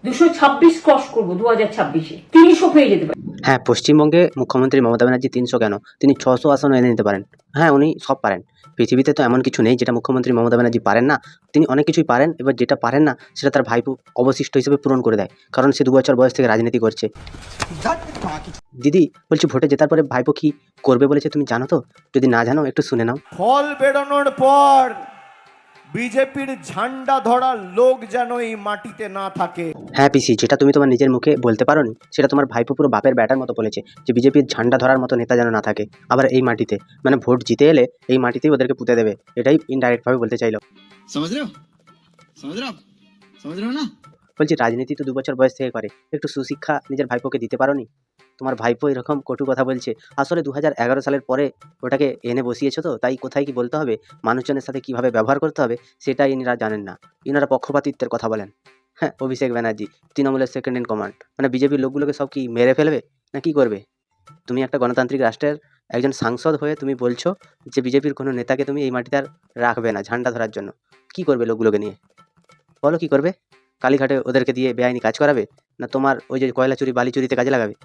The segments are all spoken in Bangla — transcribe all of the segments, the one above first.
226 ক্রস করবো 2026-এ, 300 হয়ে যেতে পারে। হ্যাঁ, পশ্চিমবঙ্গে মুখ্যমন্ত্রী মমতা ব্যানার্জি 300 কেন, তিনি 600 আসন এনে নিতে পারেন। হ্যাঁ, উনি সব পারেন। পৃথিবীতে তো এমন কিছু নেই যেটা মুখ্যমন্ত্রী মমতা ব্যানার্জি পারেন না। তিনি অনেক কিছুই পারেন, এবার যেটা পারেন না সেটা তার ভাইপো অবশিষ্ট হিসেবে পূরণ করে দেয়, কারণ সে 2 বছর বয়স থেকে রাজনীতি করছে। দিদি বলছি, ভোটে জেতার পরে ভাইপো কি করবে বলেছে তুমি জানো তো? যদি না জানো একটু শুনে নাও। ফল বেরোনোর পর বিজেপির ঝান্ডা ধরার লোক যেন এই মাটিতে না থাকে। হ্যাঁ পিসি, যেটা তুমি তোমার নিজের মুখে বলতে পারোনি সেটা তোমার ভাইপো পুরো বাপের ব্যাটার মতো বলেছে, যে বিজেপির ঝান্ডা ধরার মতো নেতা যেন না থাকে আবার এই মাটিতে, মানে ভোট জিতে এলে এই মাটিতেই ওদেরকে পুঁতে দেবে, এটাই ইনডাইরেক্ট ভাবে বলতে চাইলো। समझ रहे हो ना? বলছি রাজনীতি তো 2 বছর বয়স থেকে করে, একটু সুশিক্ষা নিজের ভাইপোকে দিতে পারোনি? তোমার ভাইপো এরকম কটু কথা বলছে, আসলে 2011 সালের পরে ওটাকে এনে বসিয়েছো তো, তাই কোথায় কি বলতে হবে, মানুষজনের সাথে কিভাবে ব্যবহার করতে হবে সেটা ইনারা জানেন না। ইনারা পক্ষপাতিত্বের কথা বলেন। হ্যাঁ, অভিষেক ব্যানার্জি তৃণমূলের সেকেন্ড ইন কমান্ড, মানে বিজেপির লোকগুলোকে সব কি মেরে ফেলবে না কি করবে? তুমি একটা গণতান্ত্রিক রাষ্ট্রের একজন সাংসদ হয়ে তুমি বলছো যে বিজেপির কোনো নেতাকে তুমি এই মাটিতে আর রাখবে না ঝান্ডা ধরার জন্য। কি করবে লোকগুলোকে নিয়ে? বলো কি করবে? কালীঘাটে ওদেরকে দিয়ে বেআইনি কাজ করাবে, না তোমার ওই যে কয়লা চুরি বালি চুরিতে কাজে লাগাবে?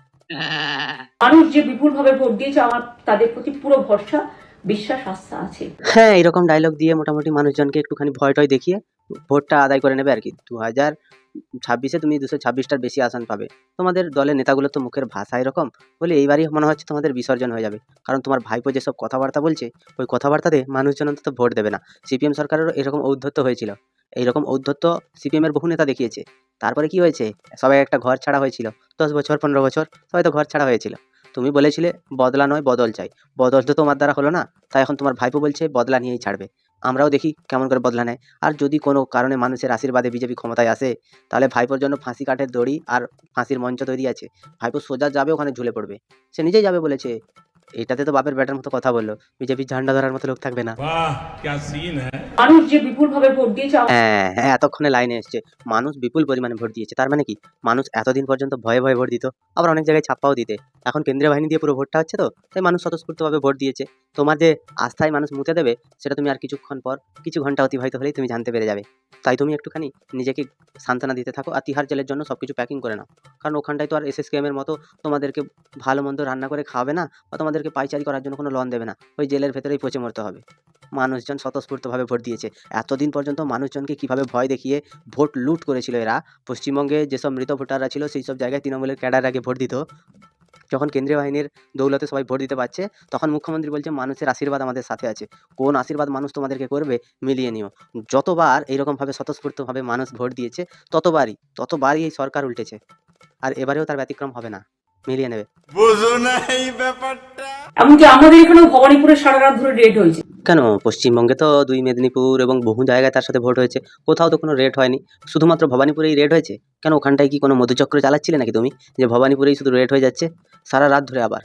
মানুষ যে বিপুল ভাবে ভোট দিয়েছে, আমার তাদের প্রতি পুরো ভরসা, বিশ্বাস, আস্থা আছে। হ্যাঁ, এরকম ডায়লগ দিয়ে মোটামুটি মানুষজনকে একটুখানি ভয় টয় দেখিয়ে ভোটটা আদায় করে নেবে আর কি। 2026-এ তুমি 226টার বেশি আসন পাবে। তোমাদের দলের নেতাগুলোর তো মুখের ভাষা এরকম, বলে এইবারই মনে হচ্ছে তোমাদের বিসর্জন হয়ে যাবে, কারণ তোমার ভাইপো যেসব কথাবার্তা বলছে ওই কথাবার্তাতে মানুষজন অন্তত ভোট দেবে না। সিপিএম সরকারেরও এরকম ঔদ্ধত্য হয়েছিল, এইরকম ঔদ্ধত্য সিপিএমের বহু নেতা দেখিয়েছে। তারপরে কি হয়েছে, সবাই একটা ঘর ছাড়া হয়েছিল, 10 বছর 15 বছর সবাই তো ঘর ছাড়া হয়েছিল। তুমি বলেছিলে বদলা নয় বদল চাই, বদল তো তোমার দ্বারা হলো না, তাই এখন তোমার ভাইপো বলছে বদলা নিয়েই ছাড়বে। আমরাও দেখি কেমন করে বদলা নেয়। আর যদি কোনো কারণে মানুষের আশীর্বাদে বিজেপি ক্ষমতায় আসে, তাহলে ভাইপোর জন্য ফাঁসি কাঠের দড়ি আর ফাঁসির মঞ্চ তৈরি আছে। ভাইপো সোজা যাবে, ওখানে ঝুলে পড়বে, সে নিজেই যাবে বলেছে। এটাতে তো বাপের ব্যাটার মতো কথা বললো, বিজেপির ঝান্ডা ধরার মতো লোক থাকবে না। মানুষ যে বিপুল ভাবে ভোট দিয়েছে, হ্যাঁ হ্যাঁ, এতক্ষণে লাইনে এসছে, মানুষ বিপুল পরিমাণে ভোট দিয়েছে, তার মানে কি মানুষ এতদিন পর্যন্ত ভয়ে ভয়ে ভোট দিত, আবার অনেক জায়গায় ছাপ্পাও দিতে, এখন কেন্দ্রীয় বাহিনী দিয়ে পুরো ভোটটা হচ্ছে তো, তাই মানুষ স্বতঃস্ফূর্তভাবে ভোট দিয়েছে। তোমার যে আস্থায় মানুষ মুতে দেবে সেটা তুমি আর কিছুক্ষণ পর, কিছু ঘন্টা অতিবাহিত হলেই তুমি জানতে পেরে যাবে। তাই তুমি একটুখানি নিজেকে সান্ত্বনা দিতে থাকো আর তিহার জেলের জন্য সবকিছু প্যাকিং করে নাও, কারণ ওখানটায় তো আর এসএসকেএম এর মতো তোমাদেরকে ভালো মন্দ রান্না করে খাওয়াবে না, বা তোমাদেরকে পাইচারি করার জন্য কোনো লোন দেবে না, ওই জেলের ভেতরেই পচে মরতে হবে। মানুষজন স্বতঃস্ফূর্তভাবে ভোট দিয়েছে। এতদিন পর্যন্ত মানুষজনকে কিভাবে ভয় দেখিয়ে ভোট লুট করেছিল এরা। পশ্চিমবঙ্গে যেসব মৃত ভোটাররা ছিল সেই সব জায়গায় তৃণমূলের ক্যাডার আগে ভোট দিত। যখন কেন্দ্রীয় বাহিনীর দৌলতে সবাই ভোট দিতে পারছে, তখন মুখ্যমন্ত্রী বলছে মানুষের আশীর্বাদ আমাদের সাথে আছে। কোন আশীর্বাদ মানুষ তোমাদেরকে করবে মিলিয়ে নিও। যতবার এইরকমভাবে স্বতঃস্ফূর্তভাবে মানুষ ভোট দিয়েছে ততবারই এই সরকার উল্টেছে, আর এবারেও তার ব্যতিক্রম হবে না, মিলিয়ে নেবে। বুঝো না এই ব্যাপারটা? এমনকি আমাদের এখানেও ভবানীপুরে সারা রাত ধরে রেড হয়েছে। কেন, পশ্চিমবঙ্গে তো 2 মেদিনীপুর এবং বহু জায়গায় তার সাথে ভোট হয়েছে, কোথাও তো কোনো রেড হয়নি, শুধুমাত্র ভবানীপুরেই রেড হয়েছে। কেন, ওখানটায় কি কোনো মধুচক্র চালাচ্ছিলে নাকি তুমি, যে ভবানীপুরেই শুধু রেড হয়ে যাচ্ছে সারা রাত ধরে? আবার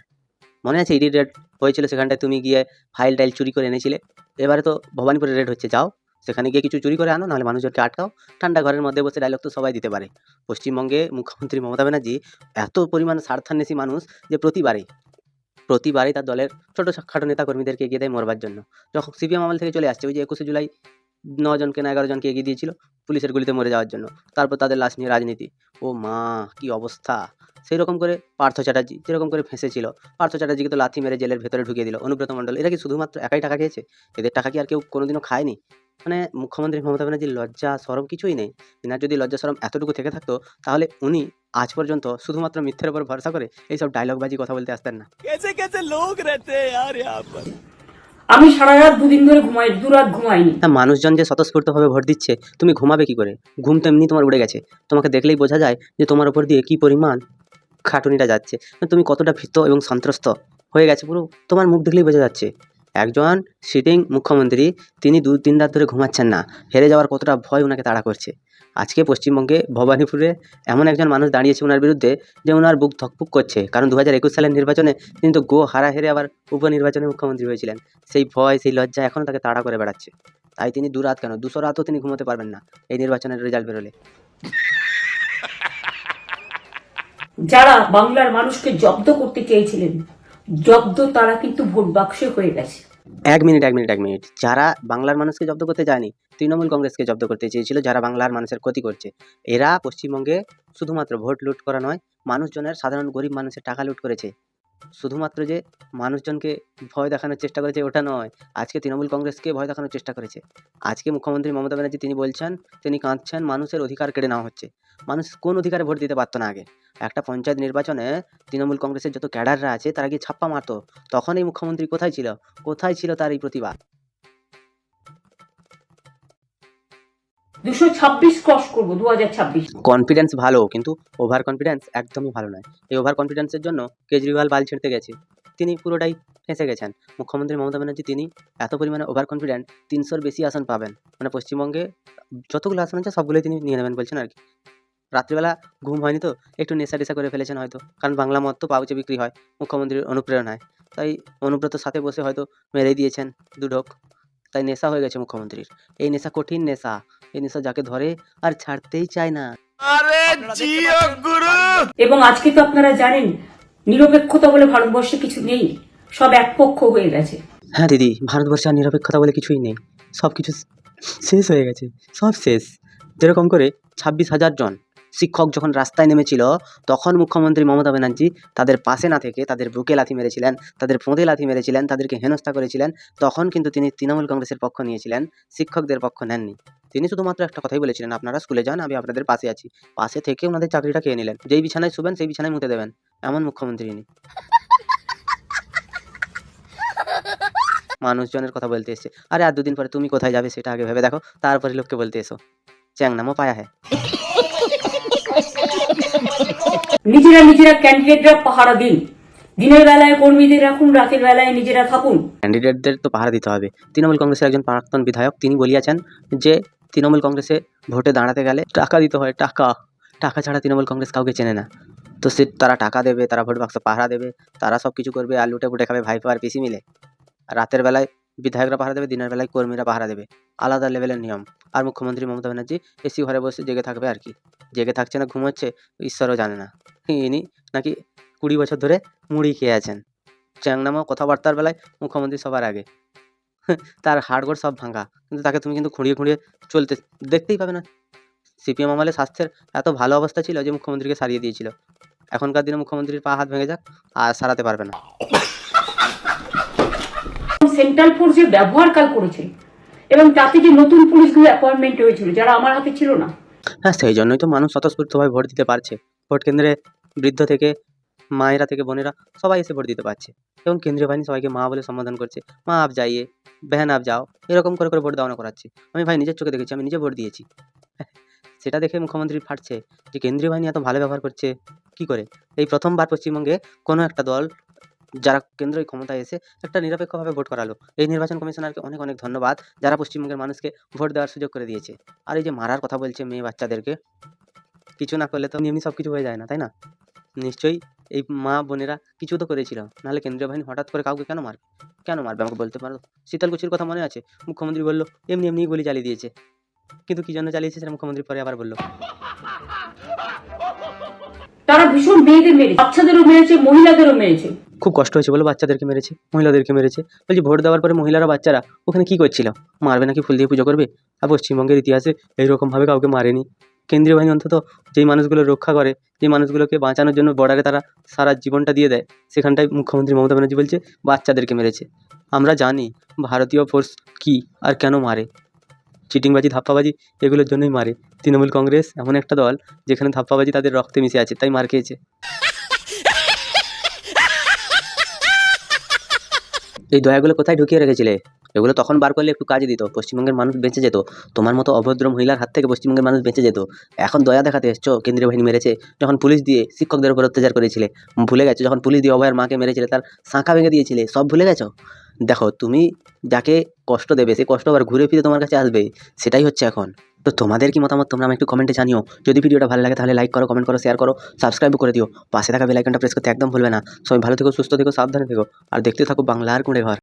মনে আছে ইডি রেড হয়েছিল, সেখানটায় তুমি গিয়ে ফাইল টাইল চুরি করে এনেছিলে। এবারে তো ভবানীপুরে রেড হচ্ছে, যাও সেখানে গিয়ে কিছু চুরি করে আনো, নাহলে মানুষজনকে আটকাও। ঠান্ডা ঘরের মধ্যে বসে ডায়লগ তো সবাই দিতে পারে। পশ্চিমবঙ্গে মুখ্যমন্ত্রী মমতা ব্যানার্জি এত পরিমাণ স্বার্থান্বেষী মানুষ যে প্রতিবারই তার দলের ছোটখাটো নেতা কর্মীদেরকে এগিয়ে দেয় মরবার জন্য। যখন সিপিএম আমল থেকে চলে আসছে, ওই যে 21শে জুলাই 9 জনকে না 11 জনকে এগিয়ে দিয়েছিল পুলিশের গুলিতে মরে যাওয়ার জন্য, তারপর তাদের লাশ নিয়ে রাজনীতি। ও মা, কি অবস্থা! সেই রকম করে পার্থ চ্যাটার্জি যেরকম করে ফেঁসেছিল, পার্থ চ্যাটার্জিকে তো লাথি মেরে জেলের ভেতরে ঢুকিয়ে দিল। অনুব্রত মণ্ডল, এরা কি শুধুমাত্র একাই টাকা খেয়েছে? এদের টাকা কি আর কেউ কোনোদিনও খায়নি? মানে মুখ্যমন্ত্রী মমতা ব্যানার্জির লজ্জা শরম কিছুই নেই। এনার যদি লজ্জা শরম এতটুকু থেকে থাকতো, তাহলে উনি আজ পর্যন্ত শুধুমাত্র মিথ্যের উপর ভরসা করে এইসব ডায়লগবাজি কথা বলতে আসতেন না। আমি সারা রাত 2 দিন ধরে দু রাত ঘুমাইনি। হ্যাঁ, মানুষজন যে স্বতঃস্ফূর্তভাবে ভোট দিচ্ছে, তুমি ঘুমাবে কি করে? ঘুম তো এমনি তোমার উড়ে গেছে, তোমাকে দেখলেই বোঝা যায় যে তোমার উপর দিয়ে কি পরিমাণ খাটুনিটা যাচ্ছে, তুমি কতটা ভীত এবং সন্ত্রস্ত হয়ে গেছে, পুরো তোমার মুখ দেখলেই বোঝা যাচ্ছে। একজন সিটিং মুখ্যমন্ত্রী, তিনি 2-3 রাত ধরে ঘুমাচ্ছেন না, হেরে যাওয়ার কতটা ভয় ওনাকে তাড়া করছে। আজকে পশ্চিমবঙ্গে ভবানীপুরে এমন একজন মানুষ দাঁড়িয়েছে ওনার বিরুদ্ধে, যে ওনার বুক ধকপুক করছে, কারণ 2021 সালের নির্বাচনে তিনি তো হারা হেরে আবার উপনির্বাচনে মুখ্যমন্ত্রী হয়েছিলেন। সেই ভয়, সেই লজ্জা এখনও তাকে তাড়া করে বেড়াচ্ছে। তাই তিনি 2 রাত কেন, 200 রাতও তিনি ঘুমোতে পারবেন না এই নির্বাচনের রেজাল্ট বেরোলে। যারা বাংলার মানুষকে জব্দ করতে চেয়েছিলেন, জব্দ তারা কিন্তু ভোট বাক্সে হয়ে গেছে। এক মিনিট, যারা বাংলার মানুষকে জব্দ করতে যায়নি, তৃণমূল কংগ্রেসকে জব্দ করতে চেয়েছিল, যারা বাংলার মানুষের ক্ষতি করছে। এরা পশ্চিমবঙ্গে শুধুমাত্র ভোট লুট করা নয়, মানুষজনের, সাধারণ গরিব মানুষের টাকা লুট করেছে। শুধুমাত্র যে মানুষজনকে ভয় দেখানোর চেষ্টা করেছে ওটা নয়, আজকে তৃণমূল কংগ্রেসকে ভয় দেখানোর চেষ্টা করেছে। আজকে মুখ্যমন্ত্রী মমতা ব্যানার্জি তিনি বলছেন, তিনি কাঁদছেন, মানুষের অধিকার কেড়ে নেওয়া হচ্ছে। মানুষ কোন অধিকারে ভোট দিতে পারতো না আগে? একটা পঞ্চায়েত নির্বাচনে তৃণমূল কংগ্রেসের যত ক্যাডাররা আছে তারা গিয়ে ছাপ্পা মারতো। তখন এই মুখ্যমন্ত্রী কোথায় ছিল? কোথায় ছিল তার এই প্রতিবাদ? 226 ক্রস করবো 2026। কনফিডেন্স ভালো, কিন্তু ওভার কনফিডেন্স একদমই ভালো নয়। এই ওভার কনফিডেন্সের জন্য কেজরিওয়াল বাল ছিঁড়তে গেছে, তিনি পুরোটাই ফেঁসে গেছেন। মুখ্যমন্ত্রী মমতা ব্যানার্জি তিনি এত পরিমাণে ওভার কনফিডেন্ট, 300-র বেশি আসন পাবেন, মানে পশ্চিমবঙ্গে যতগুলো আসন আছে সবগুলোই তিনি নিয়ে নেবেন বলছেন আর কি। রাত্রিবেলা ঘুম হয়নি তো একটু নেশা টেশা করে ফেলেছেন হয়তো, কারণ বাংলা মদ তো পাউচে বিক্রি হয় মুখ্যমন্ত্রীর অনুপ্রেরণায়, তাই অনুব্রতর সাথে বসে হয়তো মেরেই দিয়েছেন দুঢোক, তাই নেশা হয়ে গেছে মুখ্যমন্ত্রীর। এই নেশা কঠিন নেশা, এই নেশা যাকে ধরে আর ছাড়তেই চায় না। এবং আজকে তো আপনারা জানেন নিরপেক্ষতা বলে ভারতবর্ষে কিছু নেই, সব একপক্ষ হয়ে গেছে। হ্যাঁ দিদি, ভারতবর্ষে আর নিরপেক্ষতা বলে কিছুই নেই, সব কিছু শেষ হয়ে গেছে, সব শেষ। যেরকম করে 26,000 জন শিক্ষক যখন রাস্তায় নেমেছিল, তখন মুখ্যমন্ত্রী মমতা ব্যানার্জি তাদের পাশে না থেকে তাদের বুকে লাথি মেরেছিলেন, তাদের ফোঁদে লাথি মেরেছিলেন, তাদেরকে হেনস্থা করেছিলেন। তখন কিন্তু তিনি তৃণমূল কংগ্রেসের পক্ষ নিয়েছিলেন, শিক্ষকদের পক্ষ নেননি। তিনি শুধুমাত্র একটা কথাই বলেছিলেন, আপনারা স্কুলে যান, আমি আপনাদের পাশে আছি। পাশে থেকে ওনাদের চাকরিটা খেয়ে নিলেন, যেই বিছানায় শুবেন সেই বিছানায় মুতে দেবেন, এমন মুখ্যমন্ত্রী ইনি। মানুষজনের কথা বলতে এসছে, আরে আর 2 দিন পরে তুমি কোথায় যাবে সেটা আগে ভেবে দেখো, তারপরে লোককে বলতে এসো। চ্যাংনামো পায়া হ্যাঁ। নিজেরা ক্যান্ডিডেটরা পাহারা দিন, দিনের বেলায় কর্মীদের রাখুন, রাতের বেলায় নিজেরা থাকুন। ক্যান্ডিডেটদের তো পাহারা দিতে হবে। তৃণমূল কংগ্রেসের একজন প্রাক্তন বিধায়ক তিনি বলিয়াছেন যে তৃণমূল কংগ্রেসে ভোটে দাঁড়াতে গেলে টাকা দিতে হয়, টাকা ছাড়া তৃণমূল কংগ্রেস কাউকে চেনে না। তো তারা টাকা দেবে, তারা ভোট বাক্স পাহারা দেবে, তারা সব কিছু করবে, আর লুটে পুটে খাবে ভাইপো আর পিসি মিলে। রাতের বেলায় বিধায়করা পাহারা দেবে, দিনের বেলায় কর্মীরা পাহারা দেবে, আলাদা লেভেলের নিয়ম। আর মুখ্যমন্ত্রী মমতা ব্যানার্জি এসি ঘরে বসে জেগে থাকবে আর কি। জেগে থাকছে না ঘুমোচ্ছে ঈশ্বরও জানে না। ইনি নাকি 20 বছর ধরে মুড়ি খেয়ে আছেন। চ্যাংনামো কথাবার্তার বেলায় মুখ্যমন্ত্রী সবার আগে, তার হাড়গোড় সব ভাঙা, কিন্তু তাকে তুমি কিন্তু খুঁড়িয়ে চলতে দেখতেই পাবে না। সিপিএম আমলে স্বাস্থ্যের এত ভালো অবস্থা ছিল যে মুখ্যমন্ত্রীকে সারিয়ে দিয়েছিল। এখনকার দিনে মুখ্যমন্ত্রীর পা হাত ভেঙে যাক আর সারাতে পারবে না। সেন্ট্রাল ফোর্স যে ব্যবহার কাল করেছে এবং তাতে যে নতুন পুলিশগুলো অ্যাপয়েন্টমেন্ট হয়েছিল যারা আমার হাতে ছিল না। হ্যাঁ, সেই জন্যই তো মানুষ স্বতঃস্ফূর্তভাবে ভোট দিতে পারছে। ভোট কেন্দ্রে বৃদ্ধ থেকে মায়েরা থেকে বোনেরা সবাই এসে ভোট দিতে পারছে, এবং কেন্দ্রীয় বাহিনী সবাইকে মা বলে সম্বোধন করছে, মা আপ যাইয়ে, বেহেন আপ যাও, এরকম করে ভোট দেওয়ানো করাচ্ছে। আমি ভাই নিজের চোখে দেখেছি, আমি নিজে ভোট দিয়েছি। সেটা দেখে মুখ্যমন্ত্রী ফাটছে যে কেন্দ্রীয় বাহিনী এত ভালো ব্যবহার করছে কি করে। এই প্রথমবার পশ্চিমবঙ্গে কোনো একটা দল যারা কেন্দ্রীয় ক্ষমতায় এসে একটা নিরপেক্ষভাবে ভোট করালো। এই নির্বাচন কমিশনারকে অনেক অনেক ধন্যবাদ, যারা পশ্চিমবঙ্গের মানুষকে ভোট দেওয়ার সুযোগ করে দিয়েছে। আর এই যে মারার কথা বলছে মেয়ে বাচ্চাদেরকে, কিছু না করলে তো এমনি সব কিছু হয়ে যায় না, তাই না? নিশ্চয়ই এই মা বোনেরা কিছু তো করেছিল, নাহলে কেন্দ্রীয় বাহিনী হঠাৎ করে কাউকে কেন মারবে আমাকে বলতে পারো? শীতলকুচির কথা মনে আছে? মুখ্যমন্ত্রী বললো এমনি গুলি চালিয়ে দিয়েছে, কিন্তু কি জন্য চালিয়েছে সেটা মুখ্যমন্ত্রী পরে আবার বললো। তারা ভীষণ মেয়েদের মেরেছে, বাচ্চাদেরও মেরেছে, মহিলাদেরও মেরেছে। খুব কষ্ট হয়েছে বলো, বাচ্চাদেরকে মেরেছে, মহিলাদেরকে মেরেছে। বলছি ভোট দেওয়ার পরে মহিলারা বাচ্চারা ওখানে কি করছিল? মারবে নাকি ফুল দিয়ে পুজো করবে? আর পশ্চিমবঙ্গের ইতিহাসে এইরকমভাবে কাউকে মারেনি কেন্দ্রীয় বাহিনী। অন্তত যেই মানুষগুলো রক্ষা করে, যেই মানুষগুলোকে বাঁচানোর জন্য বর্ডারে তারা সারা জীবনটা দিয়ে দেয়, সেখানটায় মুখ্যমন্ত্রী মমতা ব্যানার্জি বলছে বাচ্চাদেরকে মেরেছে। আমরা জানি ভারতীয় ফোর্স কি আর কেন মারে, চিটিংবাজি ধাপ্পাবাজি এগুলোর জন্যই মারে। তৃণমূল কংগ্রেস এমন একটা দল যেখানে ধাপ্পাবাজি তাদের রক্তে মিশে আছে, তাই মার খেয়েছে। এই দয়াগুলো কোথায় ঢুকিয়ে রেখেছিলে? এগুলো তখন বার করলে একটু কাজে দিত, পশ্চিমবঙ্গের মানুষ বেঁচে যেত। তোমার মতো অভদ্র মহিলার হাত থেকে পশ্চিমবঙ্গের মানুষ বেঁচে যেত। এখন দয়া দেখাতে এসছো, কেন্দ্রীয় বাহিনী মেরেছে, যখন পুলিশ দিয়ে শিক্ষকদের উপর অত্যাচার করেছিলে ভুলে গেছো? যখন পুলিশ দিয়ে অভয়ের মাকে মেরেছিলে, তার শাঁখা ভেঙে দিয়েছিলে, সব ভুলে গেছো? দেখো, তুমি যাকে কষ্ট দেবে সেই কষ্ট আবার ঘুরে ফিরে তোমার কাছে আসবে, সেটাই হচ্ছে এখন। তো তোমাদের কি মতামত তোমরা আমাকে একটু কমেন্টে জানিও। যদি ভিডিওটা ভালো লাগে তাহলে লাইক করো, কমেন্ট করো, শেয়ার করো, সাবস্ক্রাইব করে দিও। পাশে থাকা বেল আইকনটা প্রেস করতে একদম ভুলবে না। সবাই ভালো থেকো, সুস্থ থেকো, সাবধানে থেকো, আর দেখতে থাকো বাংলার কুঁড়ে ঘর।